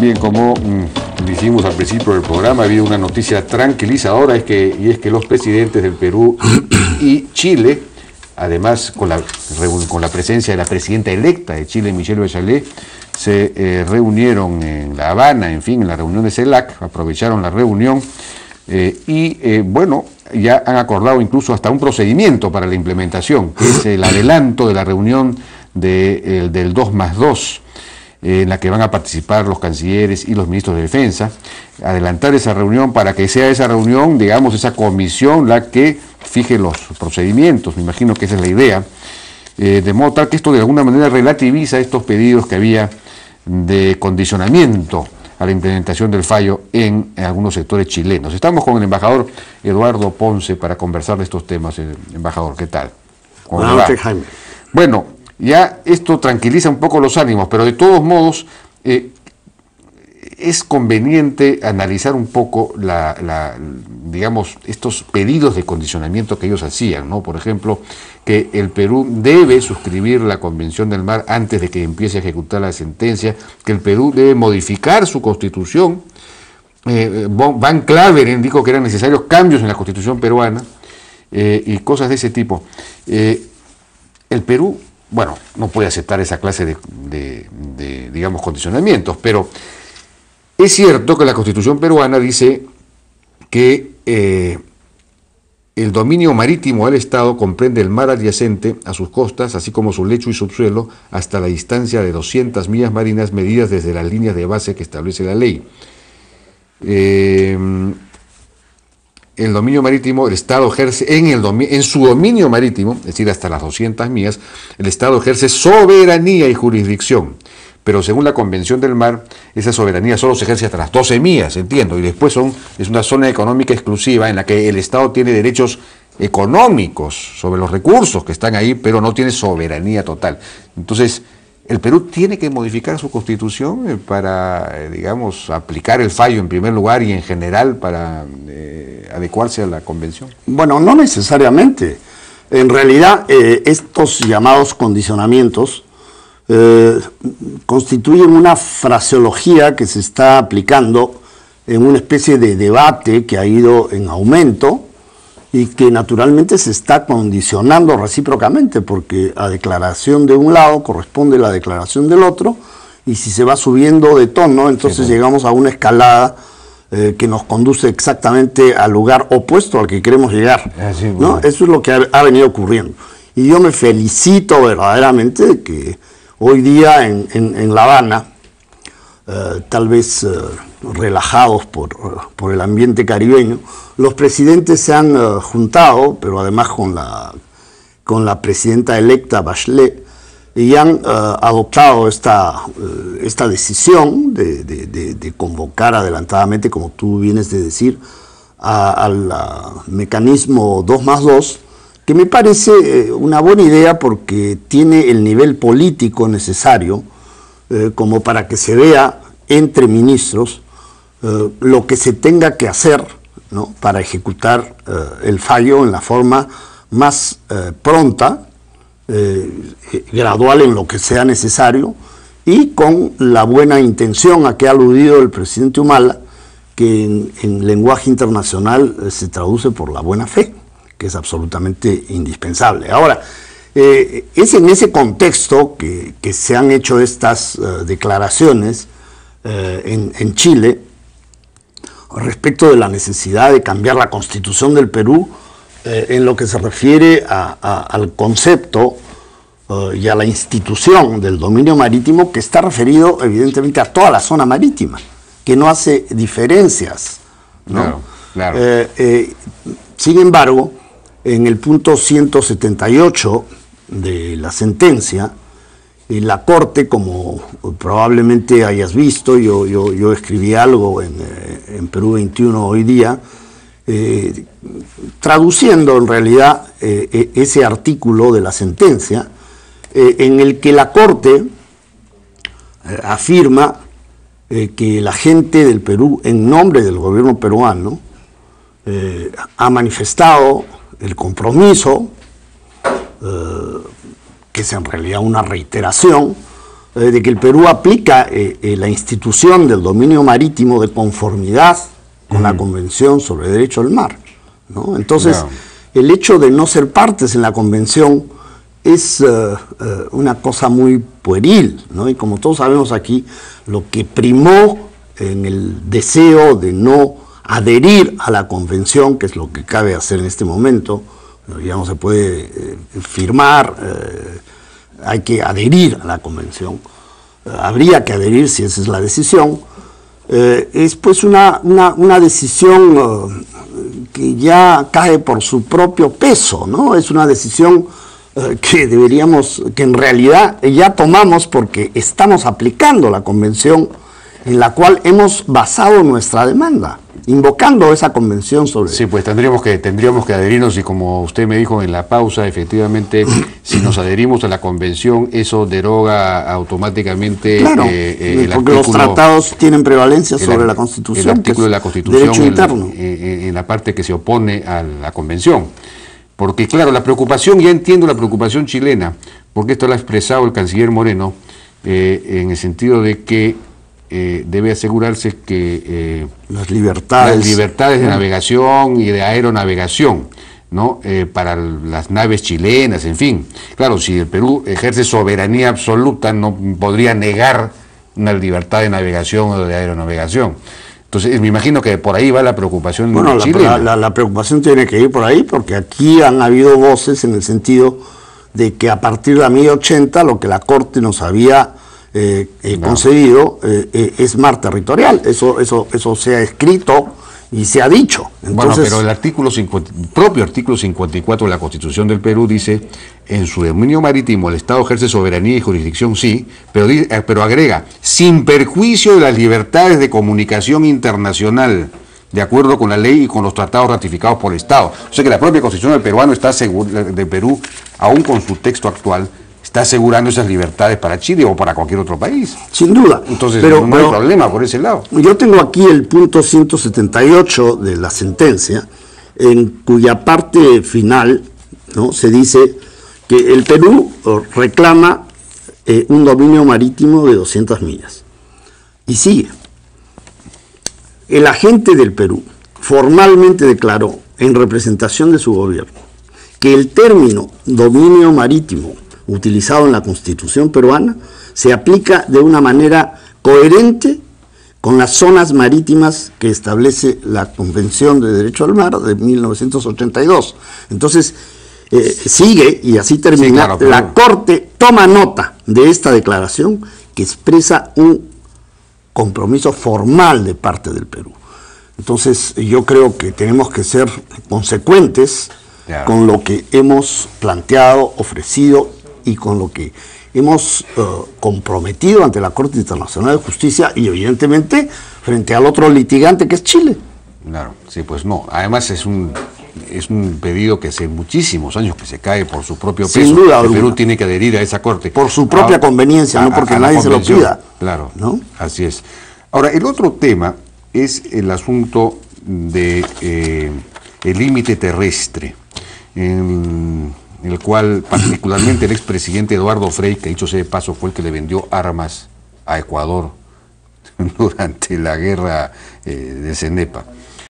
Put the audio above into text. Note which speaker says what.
Speaker 1: Bien, como dijimos al principio del programa, ha habido una noticia tranquilizadora, y es que los presidentes del Perú y Chile, además con la presencia de la presidenta electa de Chile, Michelle Bachelet, se reunieron en La Habana, en la reunión de CELAC, aprovecharon la reunión bueno, ya han acordado incluso hasta un procedimiento para la implementación, que es el adelanto de la reunión del 2+2, en la que van a participar los cancilleres y los ministros de defensa. Adelantar esa reunión para que sea esa reunión, digamos, esa comisión la que fije los procedimientos. Me imagino que esa es la idea, de modo tal que esto de alguna manera relativiza estos pedidos que había de condicionamiento a la implementación del fallo en algunos sectores chilenos. Estamos con el embajador Eduardo Ponce para conversar de estos temas. Embajador, ¿qué tal?
Speaker 2: Buenas noches, Jaime.
Speaker 1: Bueno, ya esto tranquiliza un poco los ánimos, pero de todos modos es conveniente analizar un poco digamos, estos pedidos de condicionamiento que ellos hacían, ¿no? Por ejemplo, que el Perú debe suscribir la Convención del Mar antes de que empiece a ejecutar la sentencia, que el Perú debe modificar su constitución. Van Claveren dijo que eran necesarios cambios en la constitución peruana y cosas de ese tipo. El Perú, bueno, no puede aceptar esa clase de digamos, condicionamientos, pero es cierto que la Constitución peruana dice que el dominio marítimo del Estado comprende el mar adyacente a sus costas, así como su lecho y subsuelo, hasta la distancia de 200 millas marinas medidas desde las líneas de base que establece la ley. El dominio marítimo, el Estado ejerce en su dominio marítimo, es decir, hasta las 200 millas, el Estado ejerce soberanía y jurisdicción. Pero según la Convención del Mar, esa soberanía solo se ejerce hasta las 12 millas, entiendo, y después es una zona económica exclusiva en la que el Estado tiene derechos económicos sobre los recursos que están ahí, pero no tiene soberanía total. Entonces, el Perú tiene que modificar su constitución para, digamos, aplicar el fallo en primer lugar y en general para adecuarse a la Convención.
Speaker 2: Bueno, no necesariamente. En realidad, estos llamados condicionamientos constituyen una fraseología que se está aplicando en una especie de debate que ha ido en aumento y que naturalmente se está condicionando recíprocamente, porque a declaración de un lado corresponde la declaración del otro, y si se va subiendo de tono, entonces llegamos a una escalada que nos conduce exactamente al lugar opuesto al que queremos llegar, ¿no? Eso es lo que ha venido ocurriendo. Y yo me felicito verdaderamente de que hoy día en La Habana, tal vez relajados por el ambiente caribeño, los presidentes se han juntado, pero además con la presidenta electa Bachelet, y han adoptado esta decisión de convocar adelantadamente, como tú vienes de decir, al mecanismo 2+2, que me parece una buena idea porque tiene el nivel político necesario como para que se vea entre ministros lo que se tenga que hacer, ¿no?, para ejecutar el fallo en la forma más pronta, gradual en lo que sea necesario, y con la buena intención a que ha aludido el presidente Humala, que en lenguaje internacional se traduce por la buena fe, que es absolutamente indispensable. Ahora, es en ese contexto que se han hecho estas declaraciones en Chile respecto de la necesidad de cambiar la Constitución del Perú en lo que se refiere al concepto y a la institución del dominio marítimo, que está referido evidentemente a toda la zona marítima, que no hace diferencias, ¿no?
Speaker 1: Claro.
Speaker 2: Sin embargo, en el punto 178 de la sentencia, la Corte, como probablemente hayas visto, yo escribí algo en Perú 21 hoy día, traduciendo en realidad ese artículo de la sentencia, en el que la Corte afirma que la gente del Perú, en nombre del gobierno peruano, ha manifestado el compromiso, que es en realidad una reiteración, de que el Perú aplica la institución del dominio marítimo de conformidad con la Convención sobre el Derecho al Mar, ¿no? Entonces, el hecho de no ser partes en la Convención es una cosa muy pueril, ¿no? Y como todos sabemos aquí, lo que primó en el deseo de no adherir a la Convención, que es lo que cabe hacer en este momento, ya no se puede firmar, hay que adherir a la Convención, habría que adherir si esa es la decisión, es pues una decisión que ya cae por su propio peso, ¿no? Es una decisión que que en realidad ya tomamos porque estamos aplicando la Convención en la cual hemos basado nuestra demanda, invocando esa convención sobre...
Speaker 1: Sí, pues tendríamos que adherirnos, y como usted me dijo en la pausa, efectivamente, si nos adherimos a la convención, eso deroga automáticamente...
Speaker 2: Claro, porque los tratados tienen prevalencia sobre la Constitución.
Speaker 1: El artículo de la Constitución,
Speaker 2: derecho interno.
Speaker 1: En la parte que se opone a la convención. Porque, claro, la preocupación, ya entiendo la preocupación chilena, porque esto lo ha expresado el canciller Moreno, en el sentido de que debe asegurarse que
Speaker 2: las libertades
Speaker 1: de navegación y de aeronavegación, ¿no? Para las naves chilenas, en fin. Claro, si el Perú ejerce soberanía absoluta, no podría negar una libertad de navegación o de aeronavegación. Entonces, me imagino que por ahí va la preocupación chilena.
Speaker 2: La preocupación tiene que ir por ahí, porque aquí han habido voces en el sentido de que a partir de la 1080 lo que la Corte nos había concedido es mar territorial. Eso se ha escrito y se ha dicho. Entonces,
Speaker 1: bueno, pero el propio artículo 54 de la Constitución del Perú dice: en su dominio marítimo el Estado ejerce soberanía y jurisdicción, sí, pero agrega, sin perjuicio de las libertades de comunicación internacional, de acuerdo con la ley y con los tratados ratificados por el Estado. O sea que la propia Constitución del Perú, aún con su texto actual, está asegurando esas libertades para Chile o para cualquier otro país.
Speaker 2: Sin duda.
Speaker 1: Entonces, no hay problema por ese lado.
Speaker 2: Yo tengo aquí el punto 178 de la sentencia, en cuya parte final, ¿no?, se dice que el Perú reclama un dominio marítimo de 200 millas. Y sigue. El agente del Perú formalmente declaró, en representación de su gobierno, que el término dominio marítimo utilizado en la Constitución peruana se aplica de una manera coherente con las zonas marítimas que establece la Convención de Derecho al Mar de 1982. Entonces, sigue, y así termina, sí, claro, pero... La Corte toma nota de esta declaración que expresa un compromiso formal de parte del Perú. Entonces, yo creo que tenemos que ser consecuentes con lo que hemos planteado, ofrecido y con lo que hemos comprometido ante la Corte Internacional de Justicia y evidentemente frente al otro litigante que es Chile.
Speaker 1: Claro, sí, pues no. Además es un pedido que hace muchísimos años que se cae por su propio peso.
Speaker 2: Sin duda,
Speaker 1: el Perú tiene que adherir a esa Corte.
Speaker 2: Por su propia conveniencia, no porque nadie se lo pida.
Speaker 1: Claro,
Speaker 2: ¿no?
Speaker 1: Así es. Ahora, el otro tema es el asunto de el límite terrestre, en el cual particularmente el expresidente Eduardo Frei, que dicho sea de paso fue el que le vendió armas a Ecuador durante la guerra de Cenepa,